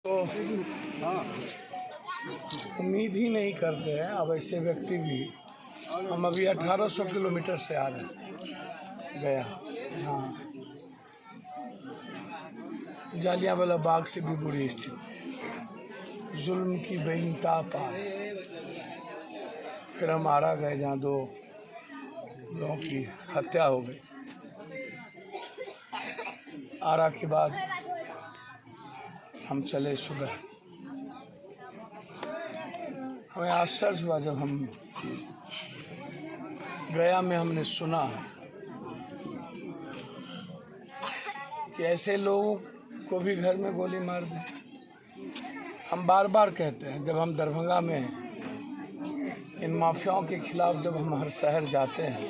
तो उम्मीद ही नहीं करते हैं अब ऐसे व्यक्ति भी। हम अभी 1800 किलोमीटर से आ रहे हैं गया। हाँ, जालियांवाला बाग से भी बुरी स्थिति, जुल्म की बेइंतहा पार। फिर हम आरा गए जहाँ 2 लोगों की हत्या हो गई। आरा के बाद हम चले सुबह। हमें आश्चर्य हुआ जब हम गया में हमने सुना कि ऐसे लोगों को भी घर में गोली मार दी। हम बार बार कहते हैं, जब हम दरभंगा में इन माफियाओं के खिलाफ जब हम हर शहर जाते हैं,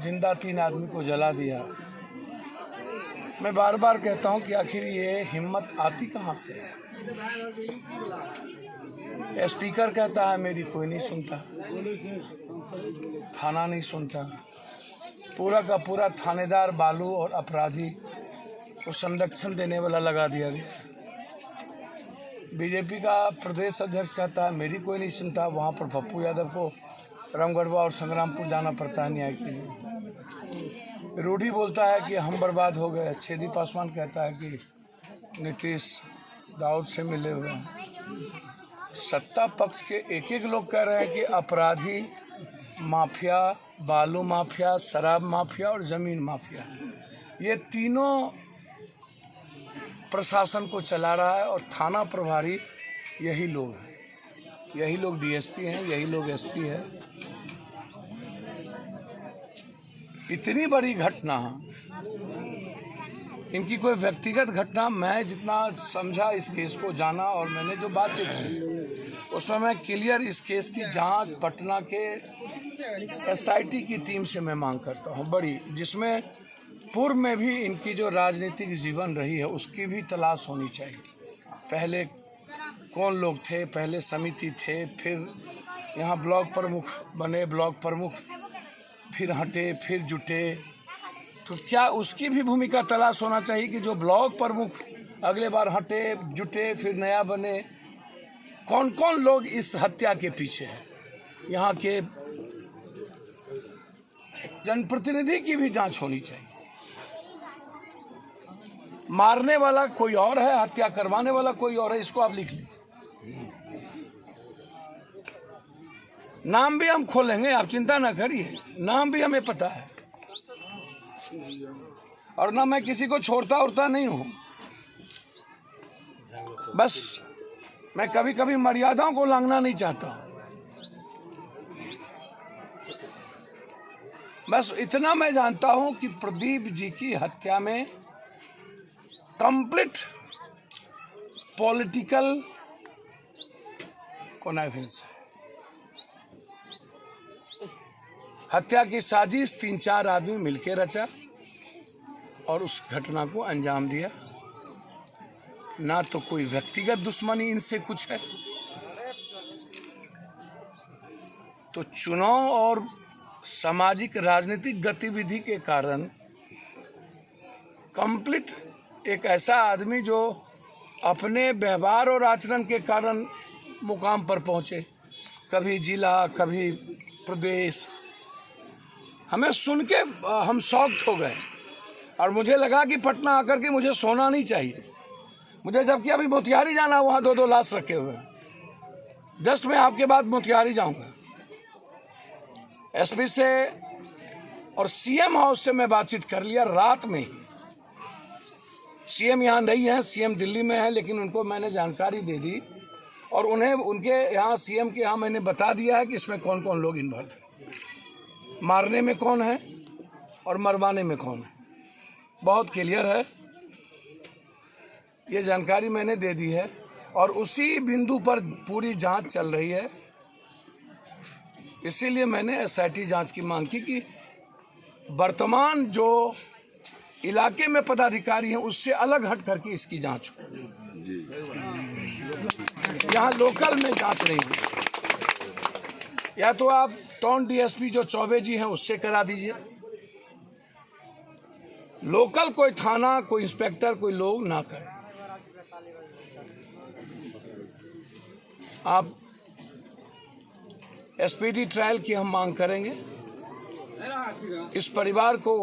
जिंदा 3 आदमी को जला दिया। मैं बार बार कहता हूं कि आखिर ये हिम्मत आती कहां से है। स्पीकर कहता है मेरी कोई नहीं सुनता, थाना नहीं सुनता, पूरा का पूरा थानेदार बालू और अपराधी को संरक्षण देने वाला लगा दिया गया। बीजेपी का प्रदेश अध्यक्ष कहता है मेरी कोई नहीं सुनता, वहाँ पर पप्पू यादव को रामगढ़वा और संग्रामपुर जाना पड़ता है न्याय के लिए। रूढ़ी बोलता है कि हम बर्बाद हो गए। छेदी पासवान कहता है कि नीतीश दाऊद से मिले हुए हैं। सत्ता पक्ष के एक लोग कह रहे हैं कि अपराधी माफिया, बालू माफिया, शराब माफिया और ज़मीन माफिया, ये तीनों प्रशासन को चला रहा है और थाना प्रभारी यही लोग हैं। यही लोग डीएसपी हैं, यही लोग एसपी हैं। इतनी बड़ी घटना, इनकी कोई व्यक्तिगत घटना, मैं जितना समझा इस केस को जाना और मैंने जो बातचीत की उसमें मैं क्लियर इस केस की जांच पटना के एसआईटी की टीम से मैं मांग करता हूं, बड़ी, जिसमें पूर्व में भी इनकी जो राजनीतिक जीवन रही है उसकी भी तलाश होनी चाहिए। पहले कौन लोग थे, पहले समिति थे, फिर यहाँ ब्लॉक प्रमुख बने, ब्लॉक प्रमुख फिर हटे, फिर जुटे, तो क्या उसकी भी भूमिका तलाश होना चाहिए कि जो ब्लॉक प्रमुख अगले बार हटे, जुटे, फिर नया बने, कौन कौन लोग इस हत्या के पीछे हैं। यहाँ के जनप्रतिनिधि की भी जांच होनी चाहिए। मारने वाला कोई और है, हत्या करवाने वाला कोई और है, इसको आप लिख लीजिए। नाम भी हम खोलेंगे, आप चिंता ना करिए, नाम भी हमें पता है। और ना मैं किसी को छोड़ता उड़ता नहीं हूं, बस मैं कभी कभी मर्यादाओं को लांघना नहीं चाहता हूं। बस इतना मैं जानता हूं कि प्रदीप जी की हत्या में कंप्लीट पॉलिटिकल कॉन्निवेंस है। हत्या की साजिश 3-4 आदमी मिलकर रचा और उस घटना को अंजाम दिया। ना तो कोई व्यक्तिगत दुश्मनी इनसे कुछ है, तो चुनाव और सामाजिक राजनीतिक गतिविधि के कारण कंप्लीट एक ऐसा आदमी जो अपने व्यवहार और आचरण के कारण मुकाम पर पहुंचे, कभी जिला, कभी प्रदेश, हमें सुन के हम शॉक्ड हो गए। और मुझे लगा कि पटना आकर के मुझे सोना नहीं चाहिए मुझे, जबकि अभी मोतिहारी जाना, वहाँ 2-2 लाश रखे हुए हैं। जस्ट मैं आपके बाद मोतिहारी जाऊँगा। एसपी से और सीएम हाउस से मैं बातचीत कर लिया रात में ही। सीएम यहाँ नहीं है, सीएम दिल्ली में है, लेकिन उनको मैंने जानकारी दे दी और उन्हें उनके यहाँ सीएम के यहाँ मैंने बता दिया है कि इसमें कौन कौन लोग इन्वॉल्व हैं, मारने में कौन है और मरवाने में कौन है। बहुत क्लियर है, ये जानकारी मैंने दे दी है और उसी बिंदु पर पूरी जांच चल रही है। इसीलिए मैंने एसआईटी जांच की मांग की कि वर्तमान जो इलाके में पदाधिकारी हैं उससे अलग हट करके इसकी जांच हो। यहाँ लोकल में जांच नहीं हुई, या तो आप टाउन डीएसपी जो चौबे जी हैं उससे करा दीजिए, लोकल कोई थाना, कोई इंस्पेक्टर, कोई लोग ना करे। आप एसपीडी ट्रायल की हम मांग करेंगे। इस परिवार को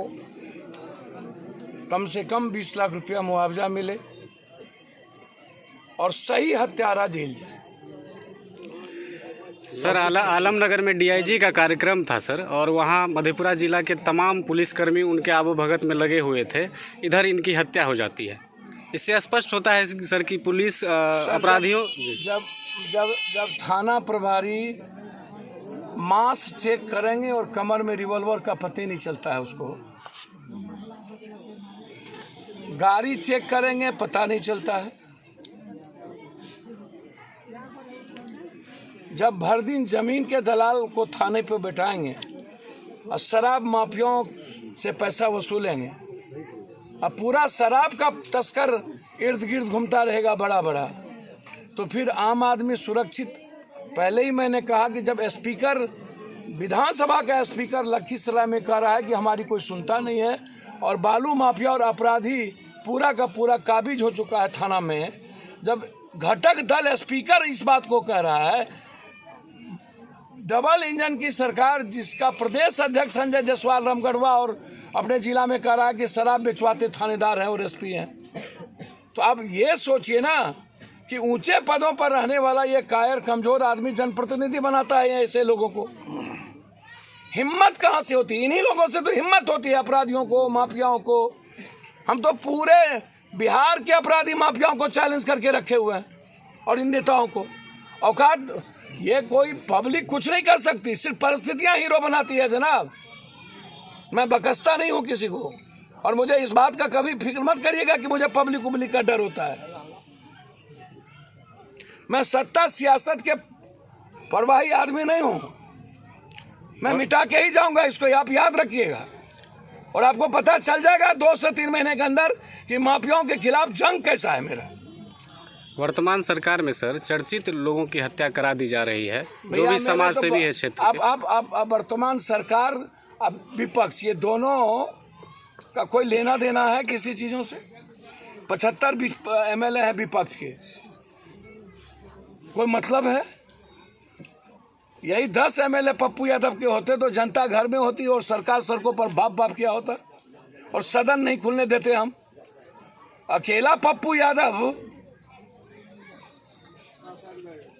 कम से कम 20 लाख रुपया मुआवजा मिले और सही हत्यारा जेल जाए। सर आलमनगर में डीआईजी का कार्यक्रम था सर, और वहाँ मधेपुरा जिला के तमाम पुलिसकर्मी उनके आबोभगत में लगे हुए थे, इधर इनकी हत्या हो जाती है। इससे स्पष्ट होता है सर कि पुलिस अपराधियों जब थाना प्रभारी मास्क चेक करेंगे और कमर में रिवॉल्वर का पता ही नहीं चलता है उसको, गाड़ी चेक करेंगे पता नहीं चलता है, जब भर दिन जमीन के दलाल को थाने पे बैठाएंगे और शराब माफियाओं से पैसा वसूलेंगे, अब पूरा शराब का तस्कर इर्द गिर्द घूमता रहेगा बड़ा बड़ा, तो फिर आम आदमी सुरक्षित। पहले ही मैंने कहा कि जब स्पीकर, विधानसभा का स्पीकर लखीसराय में कह रहा है कि हमारी कोई सुनता नहीं है और बालू माफिया और अपराधी पूरा का पूरा काबिज हो चुका है थाना में, जब घटक दल स्पीकर इस बात को कह रहा है, डबल इंजन की सरकार जिसका प्रदेश अध्यक्ष संजय जायसवाल रामगढ़वा और अपने जिला में कह रहा है कि शराब बेचवाते थानेदार हैं और एसपी हैं, तो अब ये सोचिए ना कि ऊंचे पदों पर रहने वाला ये कायर कमजोर आदमी जनप्रतिनिधि बनाता है ऐसे लोगों को। हिम्मत कहाँ से होती है? इन्हीं लोगों से तो हिम्मत होती है अपराधियों को, माफियाओं को। हम तो पूरे बिहार के अपराधी माफियाओं को चैलेंज करके रखे हुए हैं और इन नेताओं को औकात। ये कोई पब्लिक कुछ नहीं कर सकती, सिर्फ परिस्थितियां हीरो बनाती है जनाब। मैं बकसता नहीं हूं किसी को, और मुझे इस बात का कभी फिक्र मत करिएगा कि मुझे पब्लिक उब्लिक का डर होता है। मैं सत्ता सियासत के परवाही आदमी नहीं हूं, मैं मिटा के ही जाऊंगा, इसको आप याद रखिएगा। और आपको पता चल जाएगा 2 से 3 महीने के अंदर कि माफियाओं के खिलाफ जंग कैसा है मेरा। वर्तमान सरकार में सर चर्चित लोगों की हत्या करा दी जा रही है, जो भी समाज सेवी है क्षेत्र के। अब वर्तमान सरकार, अब विपक्ष, ये दोनों का कोई लेना देना है किसी चीजों से? 75 एमएलए हैं विपक्ष के, कोई मतलब है? यही 10 एमएलए पप्पू यादव के होते तो जनता घर में होती और सरकार सड़कों पर बाप बाप किया होता, और सदन नहीं खुलने देते हम। अकेला पप्पू यादव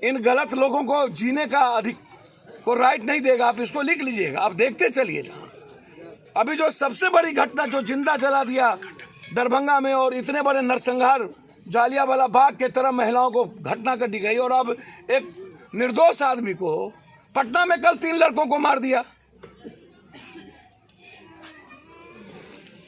इन गलत लोगों को जीने का को राइट नहीं देगा। आप इसको लिख लीजिएगा, आप देखते चलिए। अभी जो सबसे बड़ी घटना जो जिंदा जला दिया दरभंगा में, और इतने बड़े नरसंहार जालियांवाला बाग के तरह महिलाओं को घटना कर दी गई, और अब एक निर्दोष आदमी को पटना में कल 3 लड़कों को मार दिया।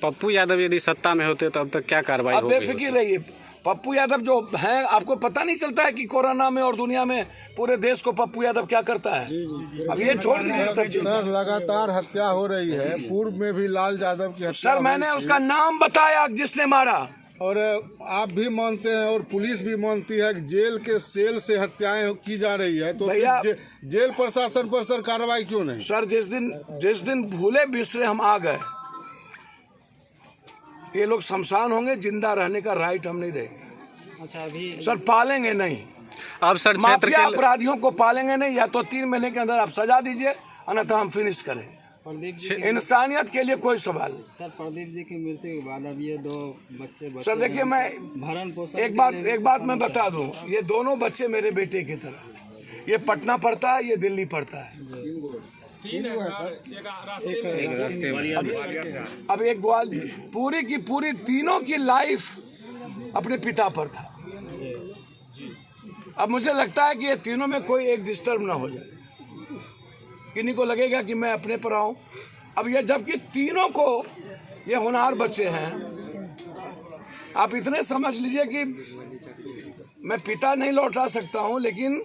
पप्पू यादव यदि सत्ता में होते तो अब तक क्या कार्रवाई होगी? बेफिक्र रहिए, पप्पू यादव जो हैं, आपको पता नहीं चलता है कि कोरोना में और दुनिया में पूरे देश को पप्पू यादव क्या करता है? अब ये छोड़ दीजिए सर, लगातार हत्या हो रही है। पूर्व में भी लाल यादव की हत्या। सर, मैंने उसका नाम बताया जिसने मारा, और आप भी मानते हैं और पुलिस भी मानती है कि जेल के सेल से हत्याएं की जा रही है, तो जेल प्रशासन पर सर कार्रवाई क्यों नहीं? सर, जिस दिन भूले बिसरे हम आ गए, ये लोग शमशान होंगे, जिंदा रहने का राइट हम नहीं देंगे। अच्छा, अभी सर पालेंगे नहीं। अब सर माफिया अपराधियों को पालेंगे नहीं, या तो 3 महीने के अंदर आप सजा दीजिए, अन्यथा हम फिनिश करें। इंसानियत के लिए कोई सवाल नहीं। सर, प्रदीप जी की मृत्यु के बाद अब ये 2 बच्चे सर देखिए, मैं भरण पोषण एक बात मैं बता दूं, ये दोनों बच्चे मेरे बेटे की तरह, ये पटना पढ़ता है, ये दिल्ली पढ़ता है। अब एक ग्वालियर, पूरी की पूरी तीनों की लाइफ अपने पिता पर था। अब मुझे लगता है कि ये तीनों में कोई एक डिस्टर्ब ना हो जाए, किन्हीं को लगेगा कि मैं अपने पर आऊं। अब ये जबकि तीनों को ये होनहार बच्चे हैं, आप इतने समझ लीजिए कि मैं पिता नहीं लौटा सकता हूं, लेकिन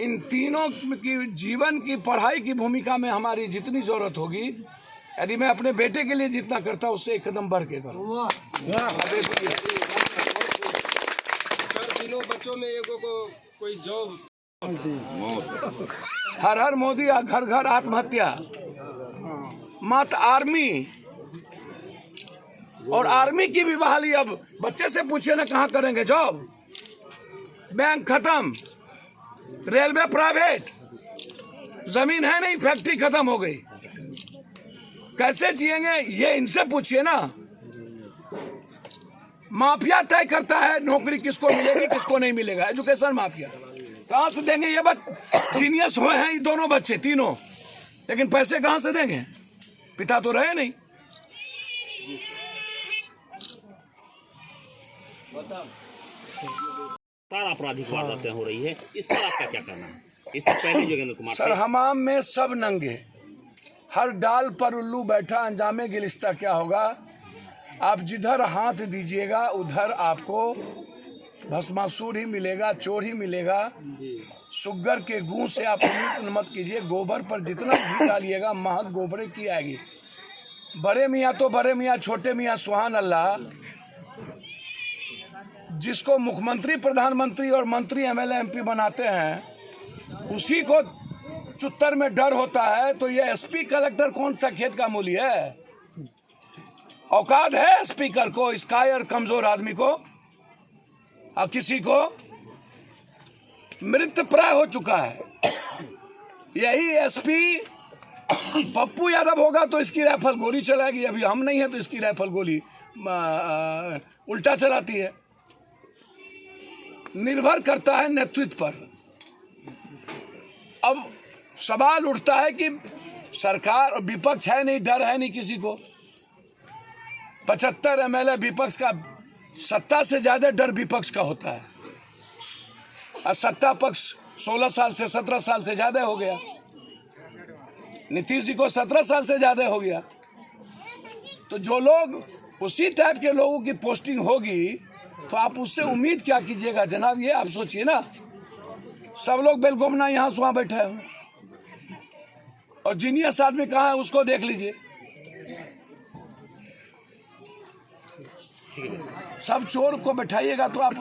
इन तीनों की जीवन की पढ़ाई की भूमिका में हमारी जितनी जरूरत होगी, यदि मैं अपने बेटे के लिए जितना करता उससे 1 कदम बढ़ के करूँ। तीनों बच्चों में एगो को कोई जॉब, हर हर मोदी, घर घर आत्महत्या, मत आर्मी, और आर्मी की भी बहाली। अब बच्चे से पूछिए ना कहाँ करेंगे जॉब, बैंक खत्म, रेलवे प्राइवेट, जमीन है नहीं, फैक्ट्री खत्म हो गई, कैसे जिएंगे ये इनसे पूछिए ना। माफिया तय करता है नौकरी किसको मिलेगी किसको नहीं मिलेगा, एजुकेशन माफिया। कहाँ से देंगे ये जीनियस हुए हैं ये दोनों बच्चे तीनों, लेकिन पैसे कहाँ से देंगे, पिता तो रहे नहीं। आपराधिक वारदातें हो रही है, इस पर आपका क्या कहना है? इससे पहले जोगेंद्र कुमार सर, हमाम में सब नंगे, हर डाल पर उल्लू बैठा, अंजामे गिलिस्ता क्या होगा। आप जिधर हाथ दीजिएगा उधर आपको भस्मासुर ही मिलेगा, चोर ही मिलेगा। सुग्गर के गूं से आप उम्मीद मत कीजिए, गोबर पर जितना घी डालिएगा महक गोबरे की आएगी। बड़े मियाँ तो बड़े मियाँ, छोटे मियाँ सुभान अल्लाह। जिसको मुख्यमंत्री, प्रधानमंत्री और मंत्री, एमएलए, एमपी बनाते हैं उसी को चुत्तर में डर होता है। तो ये एसपी कलेक्टर कौन सा खेत का मूली है? औकात है स्पीकर को, इस कायर कमजोर आदमी को? और किसी को मृत प्राय हो चुका है। यही एसपी पप्पू यादव होगा तो इसकी राइफल गोली चलाएगी, अभी हम नहीं है तो इसकी राइफल गोली उल्टा चलाती है। निर्भर करता है नेतृत्व पर। अब सवाल उठता है कि सरकार, विपक्ष है नहीं, डर है नहीं किसी को। 75 एमएलए विपक्ष का, सत्ता से ज्यादा डर विपक्ष का होता है। और सत्ता पक्ष 16 साल से 17 साल से ज्यादा हो गया। नीतीश जी को 17 साल से ज्यादा हो गया। तो जो लोग उसी टाइप के लोगों की पोस्टिंग होगी तो आप उससे उम्मीद क्या कीजिएगा जनाब, ये आप सोचिए ना। सब लोग बेलगोमना यहाँ से वहाँ बैठे हैं और जीनियस आदमी कहाँ है उसको देख लीजिए। सब चोर को बैठाइएगा तो आप